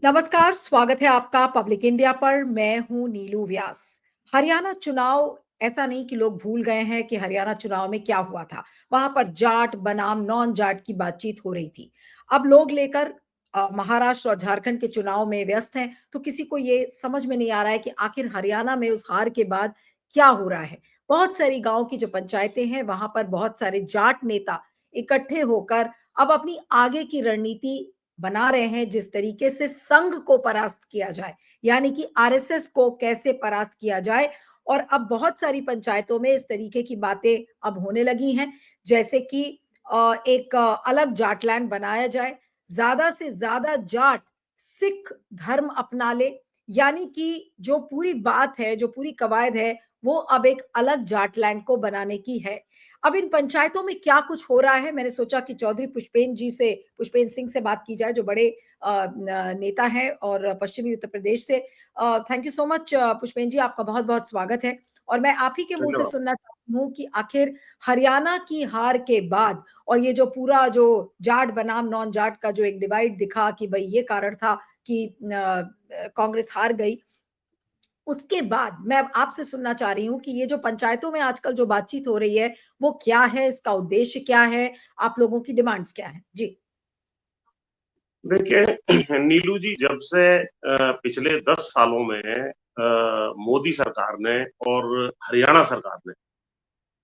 नमस्कार, स्वागत है आपका पब्लिक इंडिया पर। मैं हूं नीलू व्यास। हरियाणा चुनाव, ऐसा नहीं कि लोग भूल गए हैं कि हरियाणा चुनाव में क्या हुआ था। वहां पर जाट बनाम नॉन जाट की बातचीत हो रही थी। अब लोग लेकर महाराष्ट्र और झारखंड के चुनाव में व्यस्त हैं, तो किसी को ये समझ में नहीं आ रहा है कि आखिर हरियाणा में उस हार के बाद क्या हो रहा है। बहुत सारी गांव की जो पंचायतें हैं, वहां पर बहुत सारे जाट नेता इकट्ठे होकर अब अपनी आगे की रणनीति बना रहे हैं। जिस तरीके से संघ को परास्त किया जाए, यानी कि आरएसएस को कैसे परास्त किया जाए। और अब बहुत सारी पंचायतों में इस तरीके की बातें अब होने लगी हैं, जैसे कि एक अलग जाटलैंड बनाया जाए, ज्यादा से ज्यादा जाट सिख धर्म अपना ले, यानी कि जो पूरी बात है, जो पूरी कवायद है, वो अब एक अलग जाटलैंड को बनाने की है। अब इन पंचायतों में क्या कुछ हो रहा है, मैंने सोचा कि चौधरी पुष्पेंद्र सिंह से बात की जाए, जो बड़े नेता हैं और पश्चिमी उत्तर प्रदेश से। Thank you so much Pushpendra ji, आपका बहुत बहुत स्वागत है। और मैं आप ही के मुंह से धन्यवाद। सुनना चाहती हूँ कि आखिर हरियाणा की हार के बाद और ये जो पूरा जो जाट बनाम नॉन जाट का जो एक डिवाइड दिखा कि भाई ये कारण था कि कांग्रेस हार गई, उसके बाद मैं आपसे सुनना चाह रही हूँ कि ये जो पंचायतों में आजकल जो बातचीत हो रही है, वो क्या है, इसका उद्देश्य क्या है, आप लोगों की डिमांड्स क्या है जी। देखिए नीलू जी, जब से पिछले 10 सालों में मोदी सरकार ने और हरियाणा सरकार ने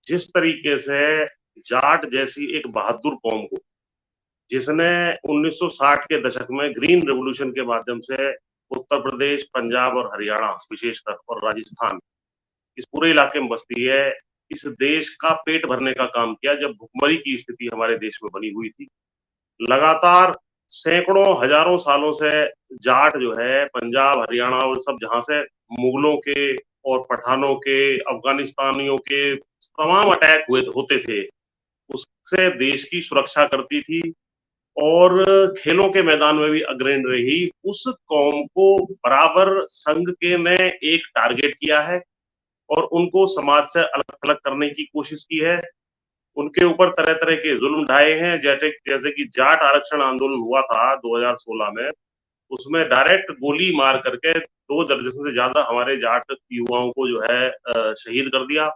जिस तरीके से जाट जैसी एक बहादुर कौम को, जिसने 1960 के दशक में ग्रीन रेवोल्यूशन के माध्यम से उत्तर प्रदेश, पंजाब और हरियाणा विशेषकर और राजस्थान, इस पूरे इलाके में बसती है, इस देश का पेट भरने का काम किया जब भुखमरी की स्थिति हमारे देश में बनी हुई थी। लगातार सैकड़ों हजारों सालों से जाट जो है पंजाब, हरियाणा और सब जहां से मुगलों के और पठानों के, अफगानिस्तानियों के तमाम अटैक हुए होते थे, उससे देश की सुरक्षा करती थी और खेलों के मैदान में भी अग्रणी रही। उस कौम को बराबर संघ के ने एक टारगेट किया है और उनको समाज से अलग थलग करने की कोशिश की है। उनके ऊपर तरह तरह के जुल्म ढाए हैं, जैसे कि जाट आरक्षण आंदोलन हुआ था 2016 में, उसमें डायरेक्ट गोली मार करके 2 दर्जन से ज्यादा हमारे जाट युवाओं को जो है शहीद कर दिया।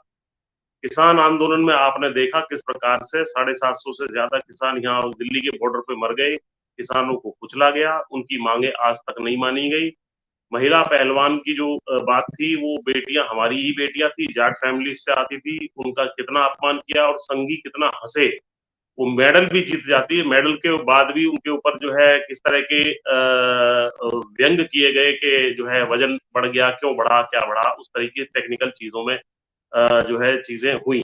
किसान आंदोलन में आपने देखा किस प्रकार से 750 से ज्यादा किसान यहाँ दिल्ली के बॉर्डर पे मर गए, किसानों को कुचला गया, उनकी मांगे आज तक नहीं मानी गई। महिला पहलवान की जो बात थी, वो बेटियां हमारी ही बेटियां थी, जाट फैमिली से आती थी, उनका कितना अपमान किया और संघी कितना हंसे। वो मेडल भी जीत जाती है, मेडल के बाद भी उनके ऊपर जो है किस तरह के व्यंग किए गए कि जो है वजन बढ़ गया, क्यों बढ़ा, क्या बढ़ा, उस तरीके टेक्निकल चीजों में जो है चीजें हुई।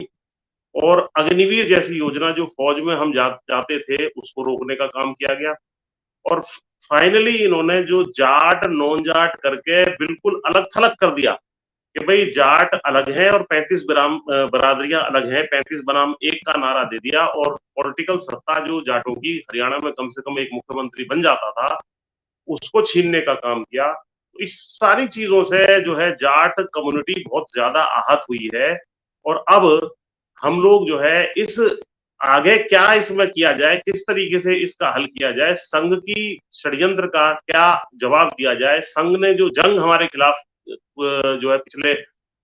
और अग्निवीर जैसी योजना जो फौज में हम जाते थे, उसको रोकने का काम किया गया। और फाइनली इन्होंने जो जाट नॉन जाट करके बिल्कुल अलग थलग कर दिया कि भाई जाट अलग है और 35 बरादरियां अलग हैं, 35 बनाम एक का नारा दे दिया और पॉलिटिकल सत्ता जो जाटों की हरियाणा में कम से कम एक मुख्यमंत्री बन जाता था, उसको छीनने का काम किया। तो इस सारी चीजों से जो है जाट कम्युनिटी बहुत ज्यादा आहत हुई है। और अब हम लोग जो है इस आगे क्या इसमें किया जाए, किस तरीके से इसका हल किया जाए, संघ की षड्यंत्र का क्या जवाब दिया जाए, संघ ने जो जंग हमारे खिलाफ जो है पिछले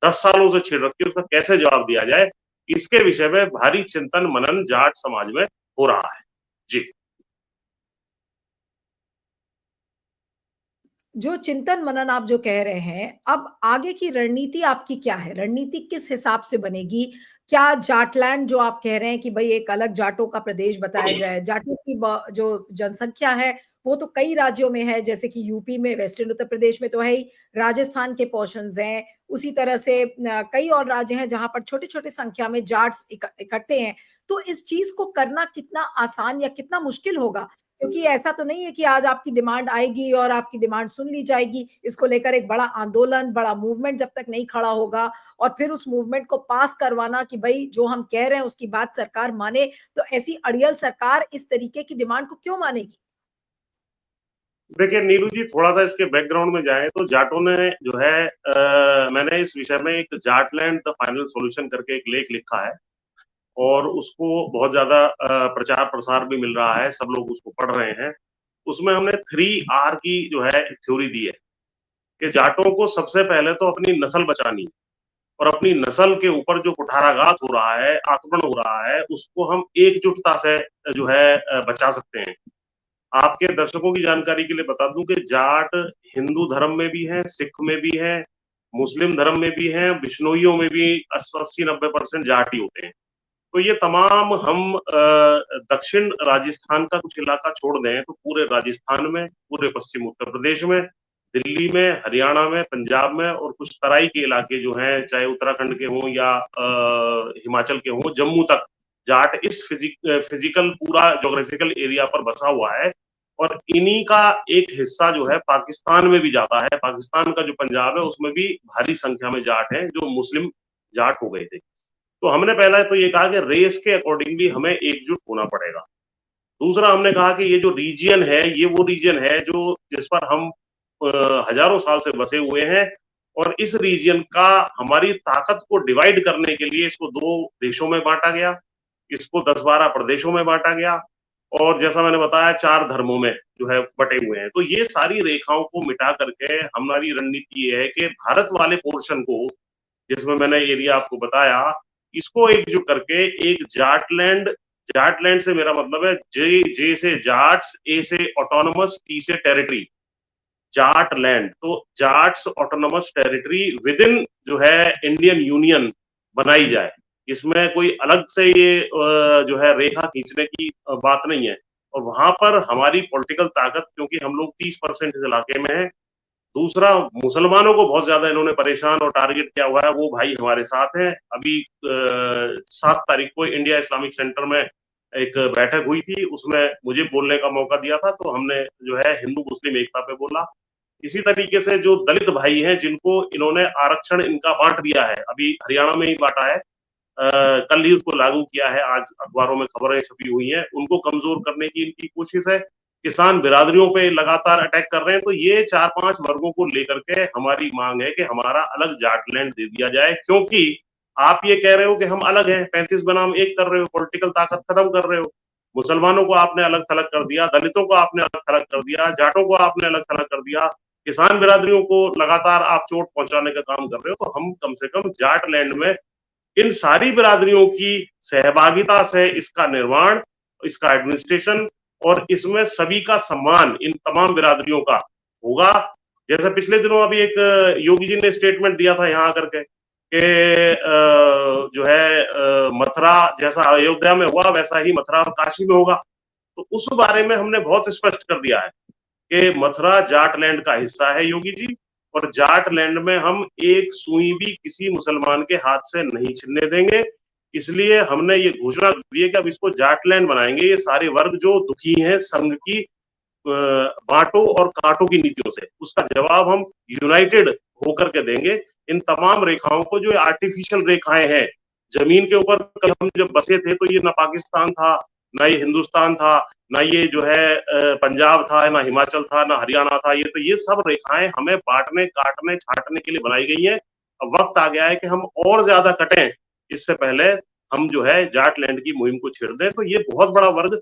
10 सालों से छेड़ रखी है, उसका कैसे जवाब दिया जाए, इसके विषय में भारी चिंतन मनन जाट समाज में हो रहा है जी। जो चिंतन मनन आप जो कह रहे हैं, अब आगे की रणनीति आपकी क्या है? रणनीति किस हिसाब से बनेगी? क्या जाटलैंड जो आप कह रहे हैं कि भाई एक अलग जाटों का प्रदेश बताया जाए, जाटों की जो जनसंख्या है वो तो कई राज्यों में है, जैसे कि यूपी में, वेस्टर्न उत्तर प्रदेश में तो है ही, राजस्थान के पोर्शंस हैं, उसी तरह से कई और राज्य हैं जहां पर छोटे छोटे संख्या में जाट्स इकट्ठे हैं। तो इस चीज को करना कितना आसान या कितना मुश्किल होगा? क्योंकि ऐसा तो नहीं है कि आज आपकी डिमांड आएगी और आपकी डिमांड सुन ली जाएगी। इसको लेकर एक बड़ा आंदोलन, बड़ा मूवमेंट जब तक नहीं खड़ा होगा और फिर उस मूवमेंट को पास करवाना कि भाई जो हम कह रहे हैं उसकी बात सरकार माने, तो ऐसी अड़ियल सरकार इस तरीके की डिमांड को क्यों मानेगी? देखिए नीलू जी, थोड़ा सा इसके बैकग्राउंड में जाए तो जाटों ने जो है मैंने इस विषय में एक जाटलैंड द फाइनल सॉल्यूशन करके एक लेख लिखा है। और उसको बहुत ज्यादा प्रचार प्रसार भी मिल रहा है, सब लोग उसको पढ़ रहे हैं। उसमें हमने 3R की जो है थ्योरी दी है कि जाटों को सबसे पहले तो अपनी नस्ल बचानी और अपनी नस्ल के ऊपर जो कुठाराघात हो रहा है, आक्रमण हो रहा है, उसको हम एकजुटता से जो है बचा सकते हैं। आपके दर्शकों की जानकारी के लिए बता दूं कि जाट हिंदू धर्म में भी है, सिख में भी है, मुस्लिम धर्म में भी है, बिश्नोइयों में भी 80-90% जाट ही होते हैं। तो ये तमाम हम दक्षिण राजस्थान का कुछ इलाका छोड़ दें तो पूरे राजस्थान में, पूरे पश्चिम उत्तर प्रदेश में, दिल्ली में, हरियाणा में, पंजाब में और कुछ तराई के इलाके जो हैं, चाहे उत्तराखंड के हों या हिमाचल के हों, जम्मू तक जाट इस फिजिकल पूरा जोग्राफिकल एरिया पर बसा हुआ है। और इन्हीं का एक हिस्सा जो है पाकिस्तान में भी जाता है। पाकिस्तान का जो पंजाब है उसमें भी भारी संख्या में जाट हैं जो मुस्लिम जाट हो गए थे। तो हमने पहला तो ये कहा कि रेस के अकॉर्डिंगली हमें एकजुट होना पड़ेगा। दूसरा हमने कहा कि ये जो रीजन है ये वो रीजन है जो जिस पर हम हजारों साल से बसे हुए हैं और इस रीजन का हमारी ताकत को डिवाइड करने के लिए इसको दो देशों में बांटा गया, इसको 10-12 प्रदेशों में बांटा गया और जैसा मैंने बताया 4 धर्मों में जो है बटे हुए हैं। तो ये सारी रेखाओं को मिटा करके हमारी रणनीति ये है कि भारत वाले पोर्शन को, जिसमें मैंने एरिया आपको बताया, इसको एकजुट करके एक जाटलैंड, जाटलैंड से मेरा मतलब है जे से जाट्स, ए से ऑटोनोमस, टी से टेरिटरी, जाट लैंड। तो Jats autonomous territory with in जो है इंडियन यूनियन बनाई जाए। इसमें कोई अलग से ये जो है रेखा खींचने की बात नहीं है। और वहां पर हमारी पॉलिटिकल ताकत, क्योंकि हम लोग 30% इस इलाके में है। दूसरा, मुसलमानों को बहुत ज्यादा इन्होंने परेशान और टारगेट किया हुआ है, वो भाई हमारे साथ हैं। अभी 7 तारीख को इंडिया इस्लामिक सेंटर में एक बैठक हुई थी, उसमें मुझे बोलने का मौका दिया था, तो हमने जो है हिंदू मुस्लिम एकता पे बोला। इसी तरीके से जो दलित भाई हैं जिनको इन्होंने आरक्षण इनका बांट दिया है, अभी हरियाणा में ही बांटा है, कल ही उसको लागू किया है, आज अखबारों में खबरें छपी हुई हैं, उनको कमजोर करने की इनकी कोशिश है। किसान बिरादरियों पे लगातार अटैक कर रहे हैं। तो ये 4-5 वर्गों को लेकर के हमारी मांग है कि हमारा अलग जाटलैंड दे दिया जाए, क्योंकि आप ये कह रहे हो कि हम अलग हैं, 35 बनाम 1 कर रहे हो, पॉलिटिकल ताकत खत्म कर रहे हो। मुसलमानों को आपने अलग थलग कर दिया, दलितों को आपने अलग थलग कर दिया, जाटों को आपने अलग थलग कर दिया, किसान बिरादरियों को लगातार आप चोट पहुंचाने का काम कर रहे हो। तो हम कम से कम जाटलैंड में इन सारी बिरादरियों की सहभागिता से इसका निर्माण, इसका एडमिनिस्ट्रेशन और इसमें सभी का सम्मान इन तमाम बिरादरियों का होगा। जैसे पिछले दिनों अभी एक योगी जी ने स्टेटमेंट दिया था यहाँ आकर के कि जो है मथुरा जैसा अयोध्या में हुआ वैसा ही मथुरा और काशी में होगा। तो उस बारे में हमने बहुत स्पष्ट कर दिया है कि मथुरा जाटलैंड का हिस्सा है योगी जी, और जाटलैंड में हम एक सुई भी किसी मुसलमान के हाथ से नहीं छिनने देंगे। इसलिए हमने ये घोषणा दी है कि अब इसको जाटलैंड बनाएंगे। ये सारे वर्ग जो दुखी हैं संघ की बांटो और कांटो की नीतियों से, उसका जवाब हम यूनाइटेड होकर के देंगे। इन तमाम रेखाओं को, जो आर्टिफिशियल रेखाएं हैं जमीन के ऊपर, कल हम जब बसे थे तो ये ना पाकिस्तान था, ना ये हिंदुस्तान था, ना ये जो है पंजाब था, ना हिमाचल था, ना हरियाणा था। ये सब रेखाएं हमें बांटने, काटने, छाटने के लिए बनाई गई हैं। अब वक्त आ गया है कि हम और ज्यादा कटें, इससे पहले हम जो है जाटलैंड की मुहिम को छेड़ दें। तो ये बहुत बड़ा वर्ग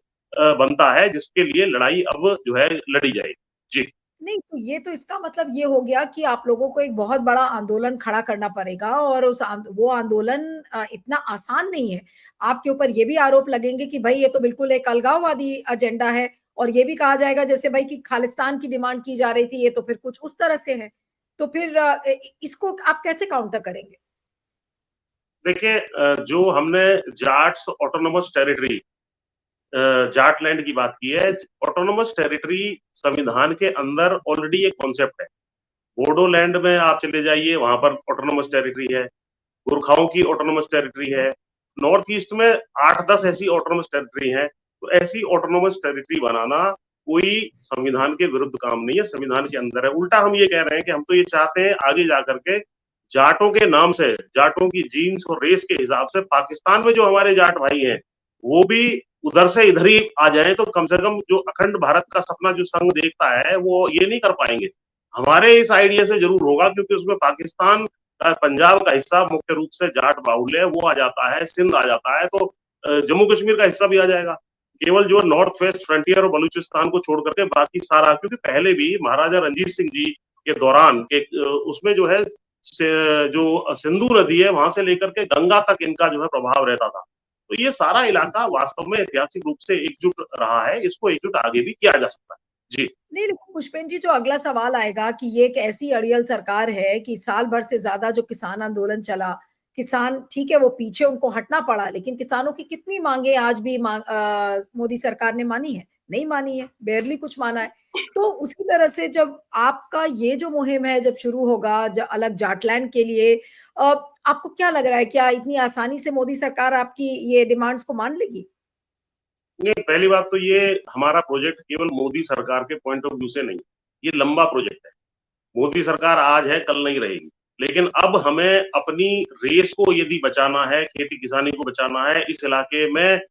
बनता है जिसके लिए लड़ाई अब जो है लड़ी जाएगी। जी। नहीं, तो ये तो इसका मतलब ये हो गया कि आप लोगों को एक बहुत बड़ा आंदोलन खड़ा करना पड़ेगा और वो आंदोलन इतना आसान नहीं है। आपके ऊपर ये भी आरोप लगेंगे कि भाई ये तो बिल्कुल एक अलगाववादी एजेंडा है, और ये भी कहा जाएगा जैसे भाई कि खालिस्तान की डिमांड की जा रही थी, ये तो फिर कुछ उस तरह से है। तो फिर इसको आप कैसे काउंटर करेंगे? देखिए, जो हमने जाट्स ऑटोनोमस टेरिटरी, जाटलैंड की बात की है, ऑटोनोमस टेरिटरी संविधान के अंदर ऑलरेडी एक कॉन्सेप्ट है। बोडोलैंड में आप चले जाइए, वहां पर ऑटोनोमस टेरिटरी है, गुरखाओं की ऑटोनोमस टेरिटरी है, नॉर्थ ईस्ट में 8-10 ऐसी ऑटोनोमस टेरिटरी हैं। तो ऐसी ऑटोनोमस टेरिटरी बनाना कोई संविधान के विरुद्ध काम नहीं है, संविधान के अंदर है। उल्टा हम ये कह रहे हैं कि हम तो ये चाहते हैं आगे जाकर के जाटों के नाम से, जाटों की जीन्स और रेस के हिसाब से पाकिस्तान में जो हमारे जाट भाई हैं वो भी उधर से इधर ही आ जाए, तो कम से कम जो अखंड भारत का सपना जो संघ देखता है वो ये नहीं कर पाएंगे। हमारे इस आइडिया से जरूर होगा, क्योंकि उसमें पाकिस्तान पंजाब का हिस्सा मुख्य रूप से जाट बाहुल्य है, वो आ जाता है, सिंध आ जाता है। तो जम्मू कश्मीर का हिस्सा भी आ जाएगा। केवल जो नॉर्थ वेस्ट फ्रंटियर और बलूचिस्तान को छोड़ करके बाकी सारा, क्योंकि पहले भी महाराजा रणजीत सिंह जी के दौरान के उसमें जो है जो सिंधु नदी है वहां से लेकर के गंगा तक इनका जो है प्रभाव रहता था। तो ये सारा नहीं, इलाका वास्तव में ऐतिहासिक रूप से एकजुट रहा है, इसको एकजुट आगे भी किया जा सकता है। जी। नहीं, लेकिन पुष्पेन जी, जो अगला सवाल आएगा कि ये एक ऐसी अड़ियल सरकार है कि साल भर से ज्यादा जो किसान आंदोलन चला, किसान ठीक है वो पीछे उनको हटना पड़ा, लेकिन किसानों की कितनी मांगे आज भी मोदी सरकार ने मानी है? नहीं मानी है, बेरली कुछ माना है। तो उसी तरह से जब आपका ये जो मुहिम है जब शुरू होगा अलग जाटलैंड के लिए, आपको क्या लग रहा है, क्या इतनी आसानी से मोदी सरकार आपकी ये डिमांड्स को मान लेगी? नहीं, पहली बात तो ये हमारा प्रोजेक्ट केवल मोदी सरकार के पॉइंट ऑफ व्यू से नहीं, ये लंबा प्रोजेक्ट है। मोदी सरकार आज है, कल नहीं रहेगी। लेकिन अब हमें अपनी रेस को यदि बचाना है, खेती किसानी को बचाना है, इस इलाके में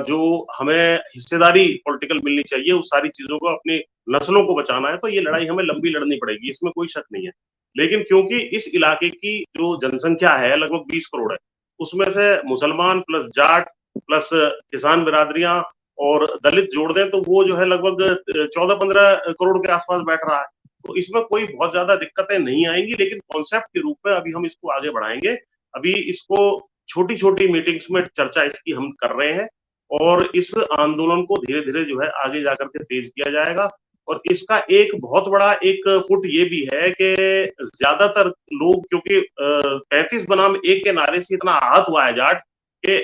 जो हमें हिस्सेदारी पॉलिटिकल मिलनी चाहिए, उस सारी चीजों को, अपनी नस्लों को बचाना है, तो ये लड़ाई हमें लंबी लड़नी पड़ेगी, इसमें कोई शक नहीं है। लेकिन क्योंकि इस इलाके की जो जनसंख्या है लगभग 20 करोड़ है, उसमें से मुसलमान प्लस जाट प्लस किसान बिरादरियां और दलित जोड़ दें तो वो जो है लगभग 14-15 करोड़ के आसपास बैठ रहा है। तो इसमें कोई बहुत ज्यादा दिक्कतें नहीं आएंगी, लेकिन कॉन्सेप्ट के रूप में अभी हम इसको आगे बढ़ाएंगे। अभी इसको छोटी छोटी मीटिंग्स में चर्चा इसकी हम कर रहे हैं, और इस आंदोलन को धीरे धीरे जो है आगे जाकर के तेज किया जाएगा। और इसका एक बहुत बड़ा एक पुट ये भी है कि ज्यादातर लोग, क्योंकि 35 बनाम 1 के नारे से इतना आहत हुआ है जाट कि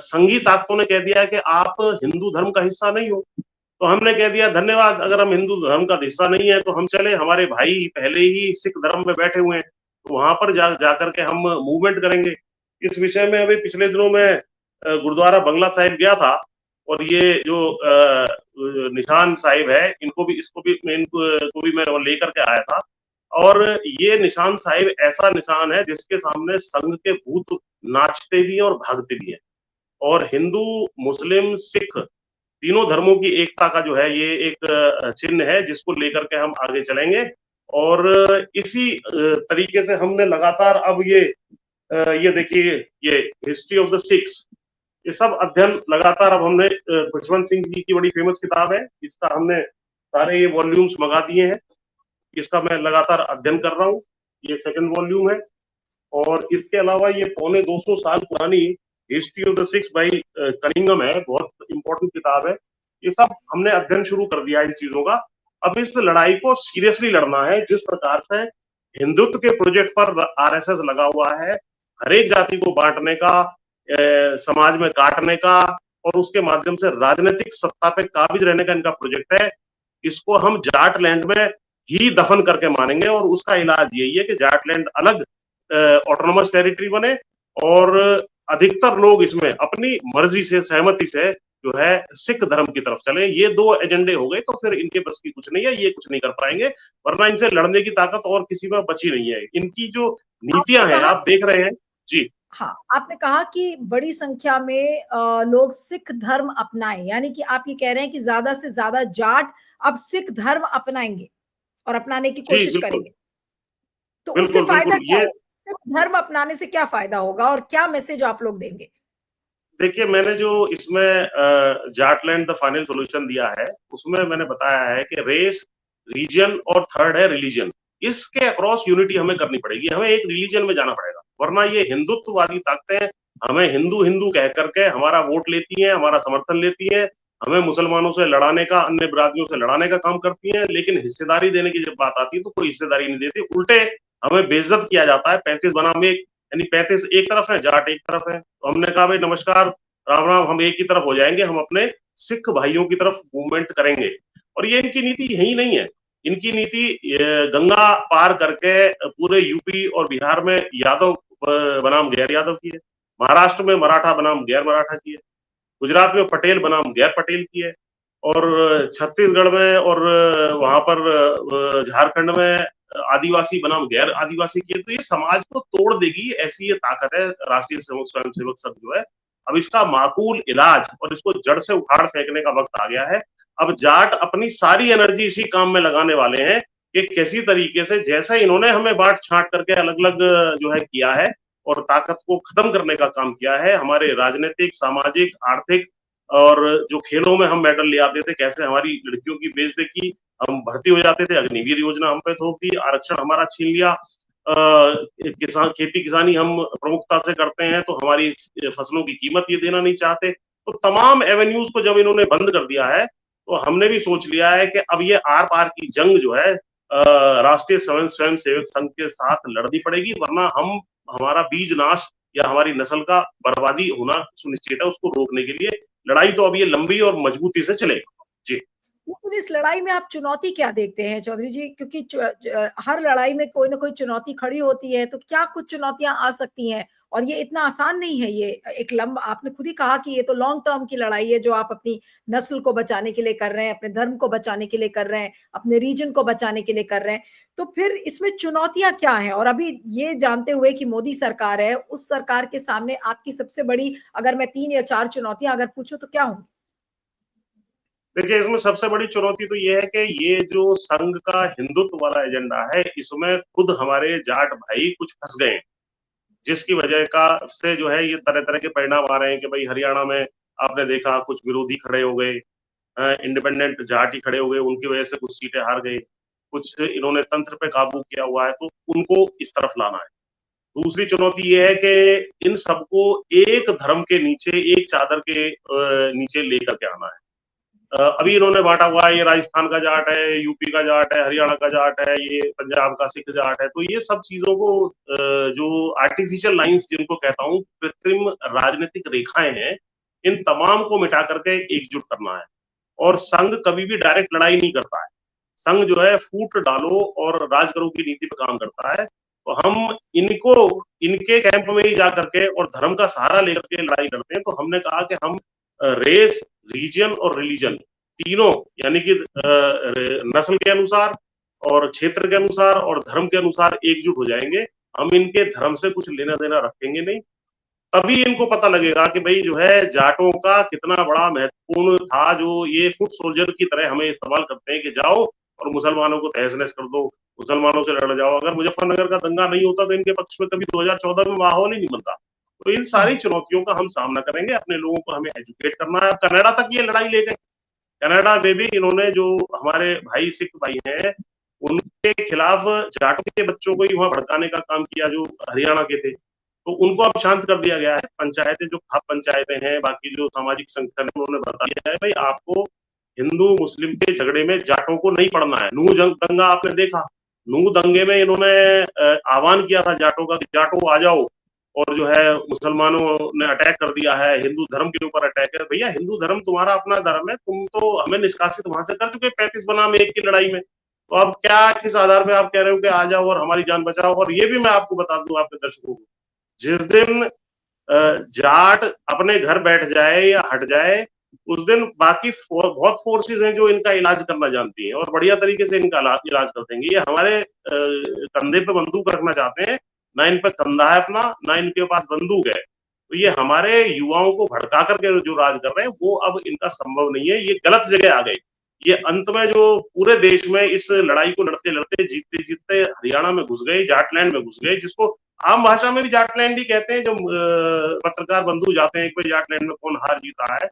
संघी ताकतों ने कह दिया है कि आप हिंदू धर्म का हिस्सा नहीं हो। तो हमने कह दिया धन्यवाद, अगर हम हिंदू धर्म का हिस्सा नहीं है तो हम चले, हमारे भाई पहले ही सिख धर्म में बैठे हुए हैं, तो वहां पर जाकर के हम मूवमेंट करेंगे। इस विषय में अभी पिछले दिनों में गुरुद्वारा बंगला साहिब गया था, और ये जो निशान साहिब है, इनको भी मैं लेकर के आया था। और ये निशान साहिब ऐसा निशान है जिसके सामने संघ के भूत नाचते भी हैं और भागते भी हैं। और हिंदू मुस्लिम सिख तीनों धर्मों की एकता का जो है ये एक चिन्ह है, जिसको लेकर के हम आगे चलेंगे। और इसी तरीके से हमने लगातार अब ये देखिए, ये हिस्ट्री ऑफ द सिक्स, ये सब अध्ययन लगातार अब हमने, खुशवंत सिंह जी की बड़ी फेमस किताब है, इसका हमने सारे ये वॉल्यूम्स मंगा दिए हैं, इसका मैं लगातार अध्ययन कर रहा हूँ। ये सेकंड वॉल्यूम है। और इसके अलावा ये 250 साल पुरानी history of the six by Cunningham है, बहुत इंपॉर्टेंट किताब है। ये सब हमने अध्ययन शुरू कर दिया इन चीजों का। अब इस लड़ाई को सीरियसली लड़ना है। जिस प्रकार से हिंदुत्व के प्रोजेक्ट पर आरएसएस लगा हुआ है, हर एक जाति को बांटने का, समाज में काटने का, और उसके माध्यम से राजनीतिक सत्ता पे काबिज रहने का इनका प्रोजेक्ट है, इसको हम जाटलैंड में ही दफन करके मानेंगे। और उसका इलाज यही है कि जाटलैंड अलग ऑटोनोमस टेरिटरी बने, और अधिकतर लोग इसमें अपनी मर्जी से, सहमति से जो है सिख धर्म की तरफ चले। ये दो एजेंडे हो गए तो फिर इनके बस की कुछ नहीं है, ये कुछ नहीं कर पाएंगे। वरना इनसे लड़ने की ताकत और किसी में बची नहीं है। इनकी जो आपने नीतियां हैं कहा आप देख रहे हैं। जी। हाँ, आपने कहा कि बड़ी संख्या में लोग सिख धर्म अपनाएं, यानी कि आप ये कह रहे हैं कि ज्यादा से ज्यादा जाट अब सिख धर्म अपनाएंगे और अपनाने की जी कोशिश बिल्कुल। करेंगे। तो उससे बिल्कुल फायदा बिल्कुल। क्या ये होगा? सिख धर्म अपनाने से क्या फायदा होगा और क्या मैसेज आप लोग देंगे? देखिए, मैंने जो इसमें जाटलैंड द फाइनल सॉल्यूशन दिया है, उसमें मैंने बताया है कि रेस, रीजन और थर्ड है रिलीजन। इसके अक्रॉस यूनिटी हमें करनी पड़ेगी, हमें एक रिलीजन में जाना पड़ेगा। वरना ये हिंदुत्ववादी ताकतें हमें हिंदू हिंदू कह करके हमारा वोट लेती हैं, हमारा समर्थन लेती हैं, हमें मुसलमानों से लड़ाने का, अन्य बिरादरियों से लड़ाने का काम करती हैं। लेकिन हिस्सेदारी देने की जब बात आती है तो कोई हिस्सेदारी नहीं देती, उल्टे हमें बेइज्जत किया जाता है। 35 बनाम 1, यानी 35 एक तरफ है, जाट एक तरफ है। तो हमने कहा भाई नमस्कार, राम राम, हम एक ही तरफ हो जाएंगे, हम अपने सिख भाइयों की तरफ मूवमेंट करेंगे। और ये इनकी नीति यही नहीं है। इनकी नीति गंगा पार करके पूरे यूपी और बिहार में यादव बनाम गैर यादव की है, महाराष्ट्र में मराठा बनाम गैर मराठा की है, गुजरात में पटेल बनाम गैर पटेल की है, और छत्तीसगढ़ में और वहां पर झारखंड में आदिवासी बनाम गैर आदिवासी की है। तो ये समाज को तोड़ देगी, ऐसी ये ताकत है राष्ट्रीय स्वयं सेवक संघ जो है। अब इसका माकूल इलाज और इसको जड़ से उखाड़ फेंकने का वक्त आ गया है। अब जाट अपनी सारी एनर्जी इसी काम में लगाने वाले हैं कि किसी तरीके से, जैसे इन्होंने हमें बांट छांट करके अलग अलग जो है किया है, और ताकत को खत्म करने का काम किया है। हमारे राजनीतिक, सामाजिक, आर्थिक और जो खेलों में हम मेडल ले आते थे, कैसे हमारी लड़कियों की बेइज्जती की, हम भर्ती हो जाते थे, अग्निवीर योजना हम पे थोप दी, आरक्षण हमारा छीन लिया। किसान खेती किसानी हम प्रमुखता से करते हैं तो हमारी फसलों की कीमत ये देना नहीं चाहते। तो तमाम एवेन्यूज को जब इन्होंने बंद कर दिया है तो हमने भी सोच लिया है कि अब ये आर पार की जंग जो है राष्ट्रीय स्वयं सेवक संघ के साथ लड़नी पड़ेगी, वरना हम हमारा बीज नाश या हमारी नस्ल का बर्बादी होना सुनिश्चित है। उसको रोकने के लिए लड़ाई तो अब ये लंबी और मजबूती से चलेगी। जी। लेकिन इस लड़ाई में आप चुनौती क्या देखते हैं चौधरी जी? क्योंकि हर लड़ाई में कोई ना कोई चुनौती खड़ी होती है, तो क्या कुछ चुनौतियां आ सकती हैं? और ये इतना आसान नहीं है, ये एक लंबा, आपने खुद ही कहा कि ये तो लॉन्ग टर्म की लड़ाई है जो आप अपनी नस्ल को बचाने के लिए कर रहे हैं, अपने धर्म को बचाने के लिए कर रहे हैं, अपने रीजन को बचाने के लिए कर रहे हैं। तो फिर इसमें चुनौतियां क्या हैं? और अभी ये जानते हुए कि मोदी सरकार है, उस सरकार के सामने आपकी सबसे बड़ी, अगर मैं 3 या 4 चुनौतियां अगर पूछूं तो क्या होंगी? देखिए, इसमें सबसे बड़ी चुनौती तो ये है कि ये जो संघ का हिंदुत्व वाला एजेंडा है, इसमें खुद हमारे जाट भाई कुछ फंस गए हैं, जिसकी वजह का से जो है ये तरह तरह के परिणाम आ रहे हैं कि भाई हरियाणा में आपने देखा कुछ विरोधी खड़े हो गए, इंडिपेंडेंट जाट ही खड़े हो गए, उनकी वजह से कुछ सीटें हार गई, कुछ इन्होंने तंत्र पे काबू किया हुआ है, तो उनको इस तरफ लाना है। दूसरी चुनौती ये है कि इन सबको एक धर्म के नीचे, एक चादर के नीचे लेकर के आना है। अभी इन्होंने बांटा हुआ है, ये राजस्थान का जाट है, यूपी का जाट है, हरियाणा का जाट है, ये पंजाब का सिख जाट है। तो ये सब चीजों को जो आर्टिफिशियल लाइंस जिनको कहता हूँ, कृत्रिम राजनीतिक रेखाएं हैं, इन तमाम को मिटा करके एकजुट करना है। और संघ कभी भी डायरेक्ट लड़ाई नहीं करता है। संघ जो है फूट डालो और राज करो की नीति पर काम करता है। तो हम इनको इनके कैंप में ही जा करके और धर्म का सहारा लेकर के लड़ाई करते हैं। तो हमने कहा कि हम रेस, रीजन और रिलीजन तीनों, यानी कि नस्ल के अनुसार और क्षेत्र के अनुसार और धर्म के अनुसार एकजुट हो जाएंगे। हम इनके धर्म से कुछ लेना देना रखेंगे नहीं। तभी इनको पता लगेगा कि भाई जो है जाटों का कितना बड़ा महत्वपूर्ण था, जो ये फुट सोल्जर की तरह हमें इस्तेमाल करते हैं कि जाओ और मुसलमानों को तहस नहस कर दो, मुसलमानों से लड़ जाओ। अगर मुजफ्फरनगर का दंगा नहीं होता तो इनके पक्ष में कभी 2014 में माहौल ही नहीं बनता। तो इन सारी चुनौतियों का हम सामना करेंगे। अपने लोगों को हमें एजुकेट करना है। कनाडा तक ये लड़ाई ले गए। कनाडा में भी इन्होंने, जो हमारे भाई सिख भाई हैं, उनके खिलाफ जाटों के बच्चों को ही वहां भड़काने का काम किया, जो हरियाणा के थे। तो उनको अब शांत कर दिया गया है। पंचायतें, जो खाप पंचायतें हैं, बाकी जो सामाजिक संगठन है, उन्होंने बता दिया है भाई आपको हिंदू मुस्लिम के झगड़े में जाटों को नहीं पड़ना है। नूह दंगा आपने देखा, नूह दंगे में इन्होंने आह्वान किया था जाटों का कि जाटो आ जाओ, और जो है मुसलमानों ने अटैक कर दिया है, हिंदू धर्म के ऊपर अटैक है। भैया हिंदू धर्म तुम्हारा अपना धर्म है, तुम तो हमें निष्कासित वहां से कर चुके 35 बनाम 1 की लड़ाई में। तो अब क्या, किस आधार पे आप कह रहे हो कि आ जाओ और हमारी जान बचाओ? और ये भी मैं आपको बता दूं आपके दर्शकों को, जिस दिन जाट अपने घर बैठ जाए या हट जाए, उस दिन बाकी बहुत फोर्सेस हैं जो इनका इलाज करना जानती हैं और बढ़िया तरीके से इनका इलाज कर देंगे। ये हमारे कंधे पे बंदूक रखना चाहते हैं, ना इन पे कंधा है अपना, ना इनके पास बंदूक है। तो ये हमारे युवाओं को भड़का करके जो राज कर रहे हैं, वो अब इनका संभव नहीं है। ये गलत जगह आ गए। ये अंत में जो पूरे देश में इस लड़ाई को लड़ते लड़ते जीतते जीतते हरियाणा में घुस गए, जाटलैंड में घुस गए, जिसको आम भाषा में भी जाटलैंड ही कहते हैं। जब पत्रकार बंधु जाते हैं कि जाटलैंड में कौन हार जीता है,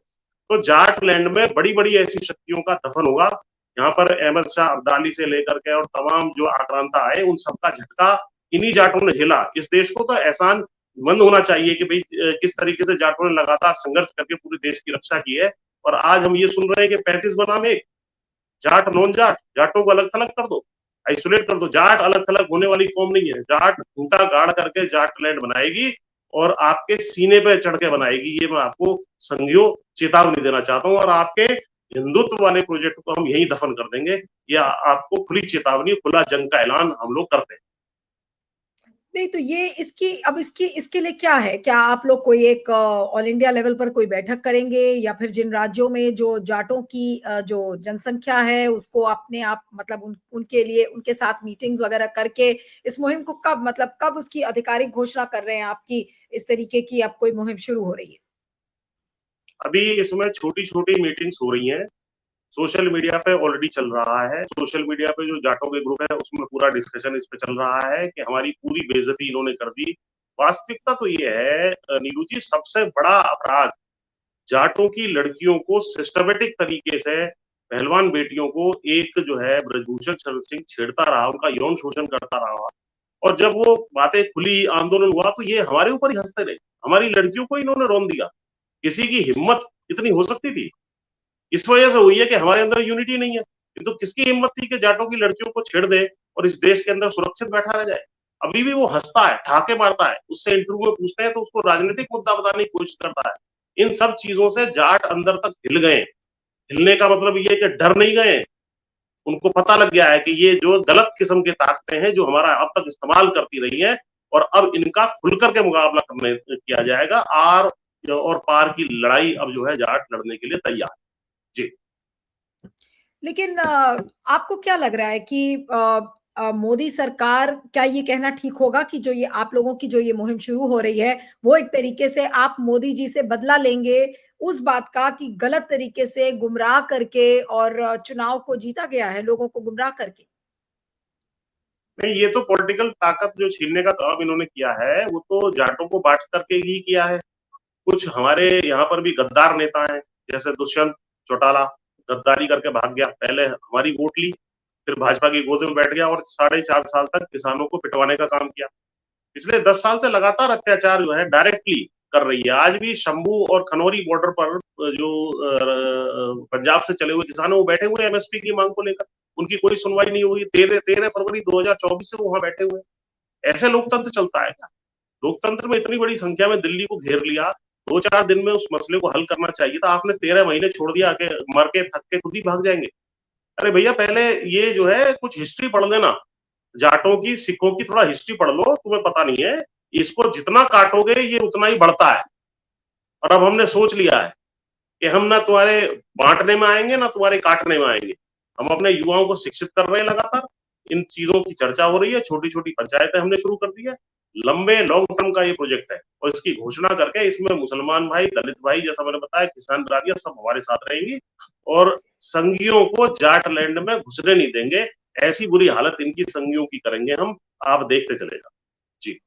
तो जाटलैंड में बड़ी बड़ी ऐसी शक्तियों का दफन होगा। यहाँ पर अहमद शाह अब्दाली से लेकर के और तमाम जो आक्रांता आए, उन सबका झटका इन्हीं जाटों ने झेला। इस देश को तो एहसान मंद होना चाहिए कि भाई किस तरीके से जाटों ने लगातार संघर्ष करके पूरे देश की रक्षा की है। और आज हम ये सुन रहे हैं कि 35 बनाम 1, जाट नॉन जाट, जाटों को अलग थलग कर दो, आइसोलेट कर दो। जाट अलग थलग होने वाली कौम नहीं है। जाट खूंटा गाड़ करके जाटलैंड बनाएगी और आपके सीने पे चढ़ के बनाएगी। ये मैं आपको संघियों चेतावनी देना चाहता हूँ। और आपके हिंदुत्व वाले प्रोजेक्ट को हम यही दफन कर देंगे। या आपको खुली चेतावनी, खुला जंग का ऐलान हम लोग करते हैं। नहीं तो ये इसकी, अब इसकी इसके लिए क्या है? क्या आप लोग कोई एक ऑल इंडिया लेवल पर कोई बैठक करेंगे, या फिर जिन राज्यों में जो जाटों की जो जनसंख्या है उसको अपने आप, मतलब उनके लिए उनके साथ मीटिंग्स वगैरह करके इस मुहिम को कब, मतलब कब उसकी आधिकारिक घोषणा कर रहे हैं आपकी इस तरीके की अब कोई मुहिम शुरू हो रही है? अभी इसमें छोटी छोटी मीटिंग्स हो रही हैं। सोशल मीडिया पे ऑलरेडी चल रहा है। सोशल मीडिया पे जो जाटों के ग्रुप है उसमें पूरा डिस्कशन इस पे चल रहा है कि हमारी पूरी बेइज्जती इन्होंने कर दी। वास्तविकता तो ये है नीरू जी, सबसे बड़ा अपराध जाटों की लड़कियों को सिस्टमेटिक तरीके से, पहलवान बेटियों को एक जो है ब्रजभूषण शरण सिंह छेड़ता रहा, उनका यौन शोषण करता रहा। और जब वो बातें खुली, आंदोलन हुआ, तो ये हमारे ऊपर ही हंसते रहे, हमारी लड़कियों को इन्होंने रौंद दिया। किसी की हिम्मत इतनी हो सकती थी? इस वजह से हुई है कि हमारे अंदर यूनिटी नहीं है। तो किसकी हिम्मत थी कि जाटों की लड़कियों को छेड़ दे और इस देश के अंदर सुरक्षित बैठा रह जाए? अभी भी वो हंसता है, ठहाके मारता है, उससे इंटरव्यू में पूछते हैं तो उसको राजनीतिक मुद्दा बताने की कोशिश करता है। इन सब चीजों से जाट अंदर तक हिल गए। हिलने का मतलब ये है कि डर नहीं गए, उनको पता लग गया है कि ये जो गलत किस्म की ताकतें हैं जो हमारा अब तक इस्तेमाल करती रही हैं, और अब इनका खुलकर के मुकाबला करने किया जाएगा। आर और पार की लड़ाई अब जो है जाट लड़ने के लिए तैयार है। जी। लेकिन आपको क्या लग रहा है कि मोदी सरकार, क्या ये कहना ठीक होगा कि जो ये आप लोगों की जो ये मुहिम शुरू हो रही है, वो एक तरीके से आप मोदी जी से बदला लेंगे उस बात का कि गलत तरीके से गुमराह करके और चुनाव को जीता गया है लोगों को गुमराह करके? नहीं, ये तो पॉलिटिकल ताकत जो छीनने का काम इन्होंने किया है, वो तो जाटों को बांट करके ही किया है। कुछ हमारे यहाँ पर भी गद्दार नेता हैं, जैसे दुष्यंत चौटाला, गद्दारी करके भाग गया। पहले हमारी वोट ली, फिर भाजपा की गोद में बैठ गया और 4.5 साल तक किसानों को पिटवाने का काम किया। पिछले 10 साल से लगातार अत्याचार जो है डायरेक्टली कर रही है। आज भी शंभू और खनौरी बॉर्डर पर जो पंजाब से चले हुए किसान हैं, वो बैठे हुए हैं एमएसपी की मांग को लेकर। उनकी कोई सुनवाई नहीं हुई। 13 फरवरी 2024 से वो वहां बैठे हुए हैं। ऐसे लोकतंत्र चलता है क्या? लोकतंत्र में इतनी बड़ी संख्या में दिल्ली को घेर लिया, 2-4 दिन में उस मसले को हल करना चाहिए था, आपने 13 महीने छोड़ दिया कि मर के थक के खुद ही भाग जाएंगे। अरे भैया, पहले ये जो है कुछ हिस्ट्री पढ़ लेना, जाटों की, सिखों की थोड़ा हिस्ट्री पढ़ लो, तुम्हें पता नहीं है। इसको जितना काटोगे ये उतना ही बढ़ता है। और अब हमने सोच लिया है कि हम ना तुम्हारे बांटने में आएंगे ना तुम्हारे काटने में आएंगे। हम अपने युवाओं को शिक्षित कर रहे हैं लगातार। इन चीजों की चर्चा हो रही है, छोटी छोटी पंचायतें हमने शुरू कर दी है। लंबे लॉन्ग टर्म का ये प्रोजेक्ट है और इसकी घोषणा करके इसमें मुसलमान भाई, दलित भाई, जैसा मैंने बताया, किसान बिरादियां सब हमारे साथ रहेंगी और संघियों को जाट लैंड में घुसने नहीं देंगे। ऐसी बुरी हालत इनकी संघियों की करेंगे हम, आप देखते चलेगा। जी।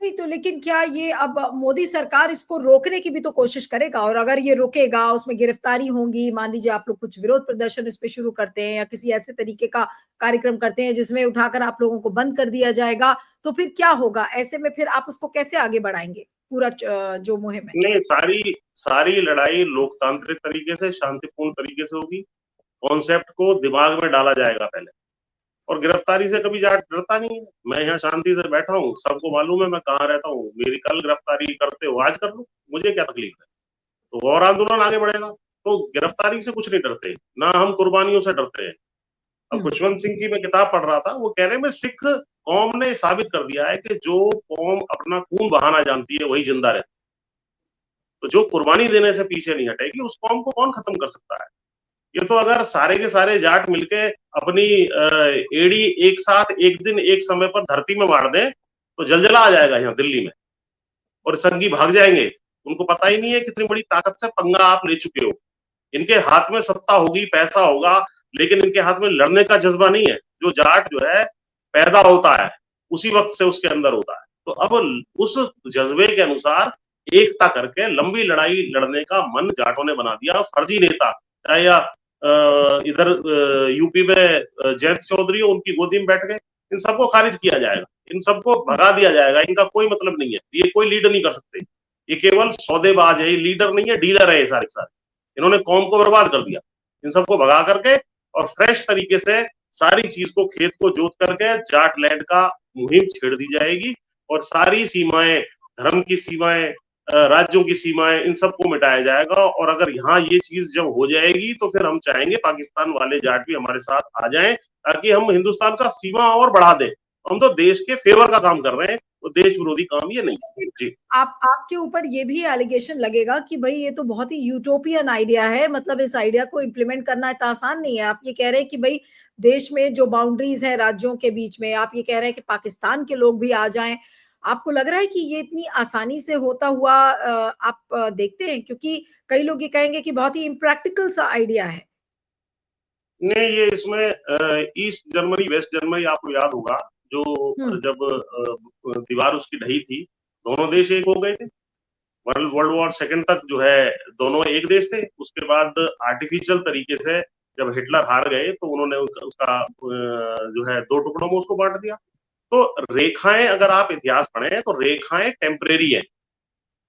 नहीं तो लेकिन क्या ये अब मोदी सरकार इसको रोकने की भी तो कोशिश करेगा, और अगर ये रुकेगा, उसमें गिरफ्तारी होंगी, मान लीजिए आप लोग कुछ विरोध प्रदर्शन इस पे शुरू करते हैं या किसी ऐसे तरीके का कार्यक्रम करते हैं जिसमें उठाकर आप लोगों को बंद कर दिया जाएगा, तो फिर क्या होगा? ऐसे में फिर आप उसको कैसे आगे बढ़ाएंगे, पूरा जो मुहिम है? नहीं, सारी सारी लड़ाई लोकतांत्रिक तरीके से, शांतिपूर्ण तरीके से होगी। कॉन्सेप्ट को दिमाग में डाला जाएगा पहले। और गिरफ्तारी से कभी जाट डरता नहीं है। मैं यहाँ शांति से बैठा हूँ, सबको मालूम है मैं कहाँ रहता हूँ। मेरी कल गिरफ्तारी करते हो, आज कर लो, मुझे क्या तकलीफ है? तो और आंदोलन आगे बढ़ेगा। तो गिरफ्तारी से कुछ नहीं डरते, ना हम कुर्बानियों से डरते हैं। अब हम्म। खुशवंत सिंह की मैं किताब पढ़ रहा था, वो कह रहे हैं सिख कौम ने साबित कर दिया है कि जो कौम अपना खून बहाना जानती है वही जिंदा रहती है। तो जो कुर्बानी देने से पीछे नहीं हटेगी, उस कौम को कौन खत्म कर सकता है? ये तो अगर सारे के सारे जाट मिलके अपनी एड़ी एक साथ एक दिन एक समय पर धरती में मार दें, तो जलजला आ जाएगा यहाँ दिल्ली में और संघी भाग जाएंगे। उनको पता ही नहीं है कितनी बड़ी ताकत से पंगा आप ले चुके हो। इनके हाथ में सत्ता होगी, पैसा होगा, लेकिन इनके हाथ में लड़ने का जज्बा नहीं है। जो जाट जो है पैदा होता है उसी वक्त से उसके अंदर होता है। तो अब उस जज्बे के अनुसार एकता करके लंबी लड़ाई लड़ने का मन जाटों ने बना दिया। फर्जी नेता, चाहे या इधर यूपी में जयंत चौधरी हो, उनकी गोदी में बैठ गए, इन सबको खारिज किया जाएगा, इन सबको भगा दिया जाएगा। इनका कोई मतलब नहीं है, ये कोई लीड नहीं कर सकते। ये केवल सौदेबाज है, ये लीडर नहीं है, डीलर है ये सारे सारे। इन्होंने कौम को बर्बाद कर दिया। इन सबको भगा करके और फ्रेश तरीके से सारी चीज को, खेत को जोत करके जाट लैंड का मुहिम छेड़ दी जाएगी और सारी सीमाएं, धर्म की सीमाएं, राज्यों की सीमाएं, इन सबको मिटाया जाएगा। और अगर यहाँ ये चीज जब हो जाएगी तो फिर हम चाहेंगे पाकिस्तान वाले जाट भी हमारे साथ आ जाएं, ताकि हम हिंदुस्तान का सीमा और बढ़ा दें। हम तो देश के फेवर का काम कर रहे हैं, तो देश विरोधी काम ये नहीं। लेकिन जी। आप आपके ऊपर ये भी एलिगेशन लगेगा कि भाई ये तो बहुत ही यूटोपियन आइडिया है, मतलब इस आइडिया को इम्प्लीमेंट करना इतना आसान नहीं है। आप ये कह रहे हैं कि भाई देश में जो बाउंड्रीज है राज्यों के बीच में, आप ये कह रहे हैं कि पाकिस्तान के लोग भी आ जाएं। आपको लग रहा है कि ये इतनी आसानी से होता हुआ आप देखते हैं? क्योंकि कई लोग ये कहेंगे कि बहुत ही इम्प्रैक्टिकल सा आइडिया है। नहीं, ये इसमें ईस्ट जर्मनी, वेस्ट जर्मनी, आपको याद होगा जो हम्म। जब दीवार उसकी ढही थी, दोनों देश एक हो गए थे। वर्ल्ड वॉर सेकंड तक जो है दोनों एक देश थे। उसके बाद आर्टिफिशियल तरीके से जब हिटलर हार गए तो उन्होंने उसका जो है दो टुकड़ों में उसको बांट दिया। तो रेखाएं अगर आप इतिहास पढ़ें तो रेखाएं टेम्परेरी है।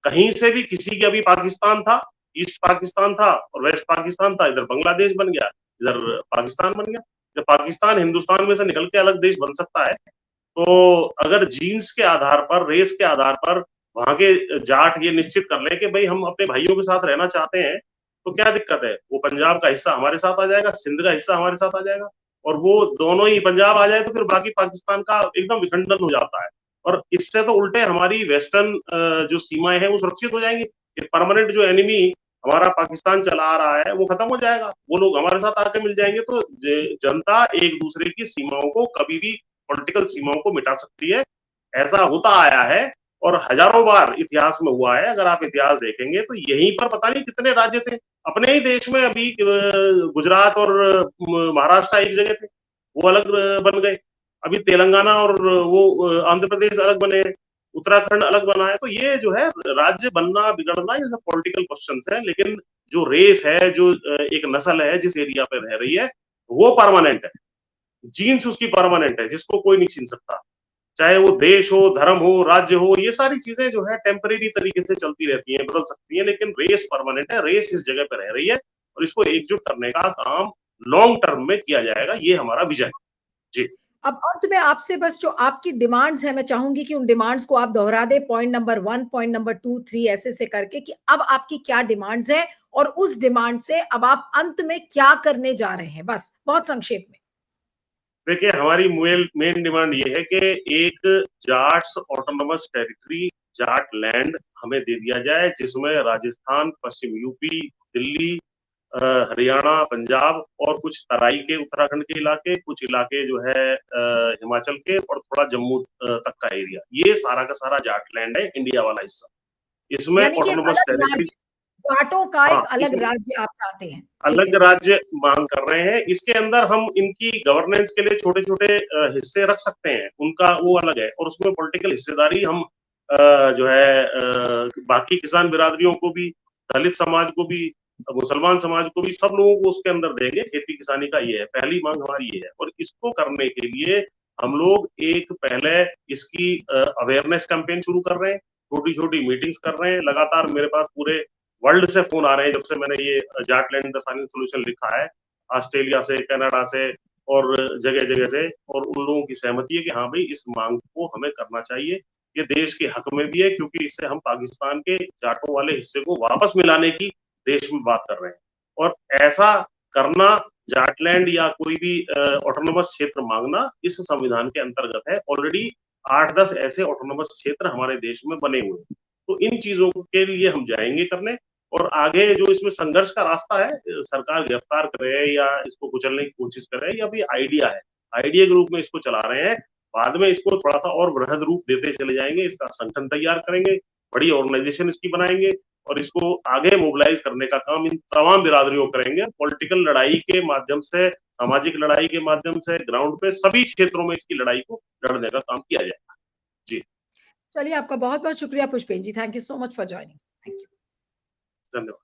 कहीं से भी किसी के, अभी पाकिस्तान था, ईस्ट पाकिस्तान था और वेस्ट पाकिस्तान था, इधर बांग्लादेश बन गया, इधर पाकिस्तान बन गया। जब पाकिस्तान हिंदुस्तान में से निकल के अलग देश बन सकता है, तो अगर जीन्स के आधार पर, रेस के आधार पर वहां के जाट ये निश्चित कर ले कि भाई हम अपने भाइयों के साथ रहना चाहते हैं, तो क्या दिक्कत है? वो पंजाब का हिस्सा हमारे साथ आ जाएगा, सिंध का हिस्सा हमारे साथ आ जाएगा, और वो दोनों ही पंजाब आ जाए तो फिर बाकी पाकिस्तान का एकदम विखंडन हो जाता है। और इससे तो उल्टे हमारी वेस्टर्न जो सीमाएं हैं वो सुरक्षित हो जाएंगी। परमानेंट जो एनिमी हमारा पाकिस्तान चला आ रहा है वो खत्म हो जाएगा, वो लोग हमारे साथ आके मिल जाएंगे, तो जनता एक दूसरे की सीमाओं को कभी भी, पॉलिटिकल सीमाओं को मिटा सकती है। ऐसा होता आया है और हजारों बार इतिहास में हुआ है। अगर आप इतिहास देखेंगे तो यहीं पर पता नहीं कितने राज्य थे अपने ही देश में। अभी गुजरात और महाराष्ट्र एक जगह थे, वो अलग बन गए। अभी तेलंगाना और वो आंध्र प्रदेश अलग बने, उत्तराखंड अलग बना है। तो ये जो है राज्य बनना बिगड़ना, ये सब पॉलिटिकल क्वेश्चन है। लेकिन जो रेस है, जो एक नस्ल है जिस एरिया पे रह रही है, वो परमानेंट है। जीन्स उसकी परमानेंट है, जिसको कोई नहीं छीन सकता। चाहे वो देश हो, धर्म हो, राज्य हो, ये सारी चीजें जो है टेम्परेरी तरीके से चलती रहती हैं, बदल सकती हैं, लेकिन रेस परमानेंट है। रेस इस जगह पे रह रही है और इसको एकजुट करने का काम लॉन्ग टर्म में किया जाएगा, ये हमारा विजन है। जी। अब अंत में आपसे बस जो आपकी डिमांड्स है, मैं चाहूंगी कि उन डिमांड्स को आप दोहरा दे, पॉइंट नंबर 1, पॉइंट नंबर 2, 3 ऐसे से करके, कि अब आपकी क्या डिमांड्स है और उस डिमांड से अब आप अंत में क्या करने जा रहे हैं, बस बहुत संक्षेप में। देखिए, हमारी मेन डिमांड ये है कि एक Jats autonomous territory, Jat land हमें दे दिया जाए, जिसमें राजस्थान, पश्चिम यूपी, दिल्ली, हरियाणा, पंजाब और कुछ तराई के उत्तराखंड के इलाके, कुछ इलाके जो है हिमाचल के, और थोड़ा जम्मू तक का एरिया, ये सारा का सारा जाट लैंड है, इंडिया वाला हिस्सा। इसमें यानी कि एक ऑटोनोमस अलग टेरिटरी, राज्य, जाटों का हाँ, एक अलग राज्य आप चाहते हैं, ठीक अलग है। राज्य मांग कर रहे हैं। इसके अंदर हम इनकी गवर्नेंस के लिए छोटे छोटे हिस्से रख सकते हैं, उनका वो अलग है, और उसमें पॉलिटिकल हिस्सेदारी हम जो है बाकी किसान बिरादरियों को भी, दलित समाज को भी, मुसलमान समाज को भी, सब लोगों को उसके अंदर देंगे। खेती किसानी का ये है, पहली मांग हमारी ये है। और इसको करने के लिए हम लोग एक पहले इसकी अवेयरनेस कैंपेन शुरू कर रहे हैं, छोटी छोटी मीटिंग्स कर रहे हैं लगातार। मेरे पास पूरे वर्ल्ड से फोन आ रहे हैं जब से मैंने ये जाटलैंड द फाइनल सोल्यूशन लिखा है, ऑस्ट्रेलिया से, कनाडा से, और जगह जगह से। और उन लोगों की सहमति है कि हाँ भाई, इस मांग को हमें करना चाहिए, ये देश के हक में भी है, क्योंकि इससे हम पाकिस्तान के जाटों वाले हिस्से को वापस मिलाने की देश में बात कर रहे हैं। और ऐसा करना, जाटलैंड या कोई भी ऑटोनोमस क्षेत्र मांगना, इस संविधान के अंतर्गत है। ऑलरेडी 8-10 ऐसे ऑटोनोमस क्षेत्र हमारे देश में बने हुए हैं। तो इन चीजों के लिए हम जाएंगे करने। और आगे जो इसमें संघर्ष का रास्ता है, सरकार गिरफ्तार करे या इसको कुचलने की कोशिश करे, या भी आइडिया है, आइडिया के रूप में इसको चला रहे हैं। बाद में इसको थोड़ा सा और वृहद रूप देते चले जाएंगे, इसका संगठन तैयार करेंगे, बड़ी ऑर्गेनाइजेशन इसकी बनाएंगे, और इसको आगे मोबिलाइज करने का काम इन तमाम बिरादरियों करेंगे। पॉलिटिकल लड़ाई के माध्यम से, सामाजिक लड़ाई के माध्यम से, ग्राउंड पे सभी क्षेत्रों में इसकी लड़ाई को लड़ने का काम किया जाएगा। जी, चलिए, आपका बहुत बहुत शुक्रिया Pushpen ji, thank you so much for joining. Thank you. धन्यवाद।